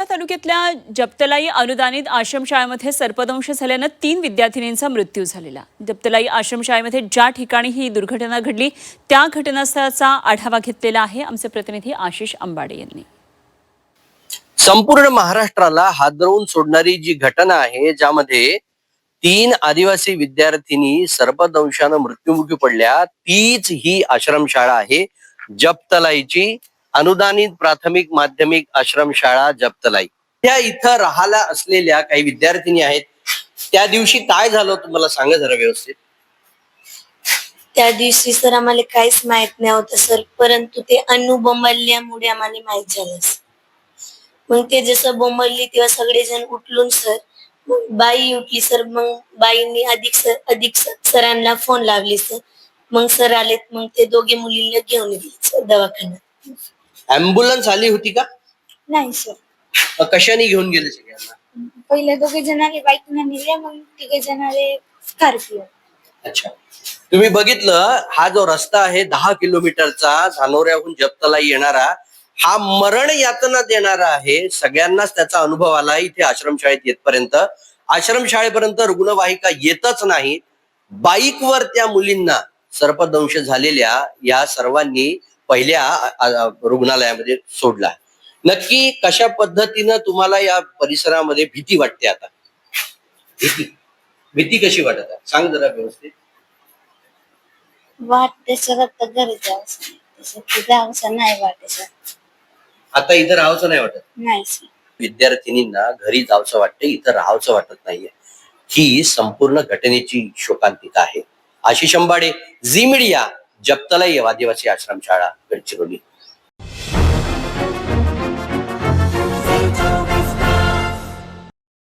तालुक्यातल्या जप्तलाई अनुदानित आश्रमशाळेमध्ये सर्पदंश झाल्यानं 3 विद्यार्थिनींचा मृत्यू झालेला। जप्तलाई आश्रमशाळेमध्ये ज्या ठिकाणी ही दुर्घटना घडली त्या घटनास्थळाचा आढावा घेतलेला आहे आमचे प्रतिनिधी आशिष अंबाडे यांनी। संपूर्ण महाराष्ट्राला हादरवून सोडणारी जी घटना आहे, ज्यामध्ये 3 आदिवासी विद्यार्थिनी सर्पदंशाने मृत्युमुखी पडल्या, तीच ही आश्रमशाळा आहे जप्तलाईची अनुदानित प्राथमिक माध्यमिक आश्रमशाळा जप्तलाई। त्या इथं राहायला असलेल्या काही विद्यार्थिनी आहेत। त्या दिवशी काय झालं तुम्हाला सांगा जरा व्यवस्थित। त्या दिवशी सर आम्हाला काहीच माहित नव्हतं सर, परंतु ते अनु बोंबलल्यामुळे आम्हाला माहित झालं। मग ते जसं बोंबलली तेव्हा सगळेजण उठलून सर, मग बाई उठली सर, मग बाईंनी अधिक सरांना फोन लावली सर, मग सर आलेत, मग ते दोघे मुलींना घेऊन गेले सर दवाखान्यात। ॲम्ब्युलन्स आली होती का? नाही सर। कशाने घेऊन गेले सगळ्यांना? पहिले दोघे जण आले बाईकने नेले, मग तिघे जण आले स्कॉर्पिओ। अच्छा, तुम्ही बघितलं हा जो रस्ता आहे 10 किलोमीटरचा धानोऱ्याहून जप्तलाई येणारा, हा मरण यातना देणारा आहे। सगळ्यांनाच त्याचा अनुभव आला इथे आश्रमशाळेत येतपर्यंत। आश्रमशाळेपर्यंत रुग्णवाहिका येतच नाही। बाईकवर त्या मुलींना सर्पदंश झालेल्या या सर्वांनी पहिल्या रुग्णालयामध्ये सोडला। नक्की कशा पद्धतीनं तुम्हाला या परिसरामध्ये भीती वाटते आता? भीती कशी वाटत आहे सांग जरा व्यवस्थित। वाटते सर आता घरी जावंसं नाही वाटते सर। आता इथं राहावंसं नाही वाटत? नाही सर। विद्यार्थिनींना घरी जावंसं वाटतं, इथं राहावंसं वाटत नाहीये। ही संपूर्ण घटनेची शोकांतिका आहे। आशिष अंबाडे, झी मीडिया, जप्तलाई आदिवासी आश्रमशाळा, गडचिरोली।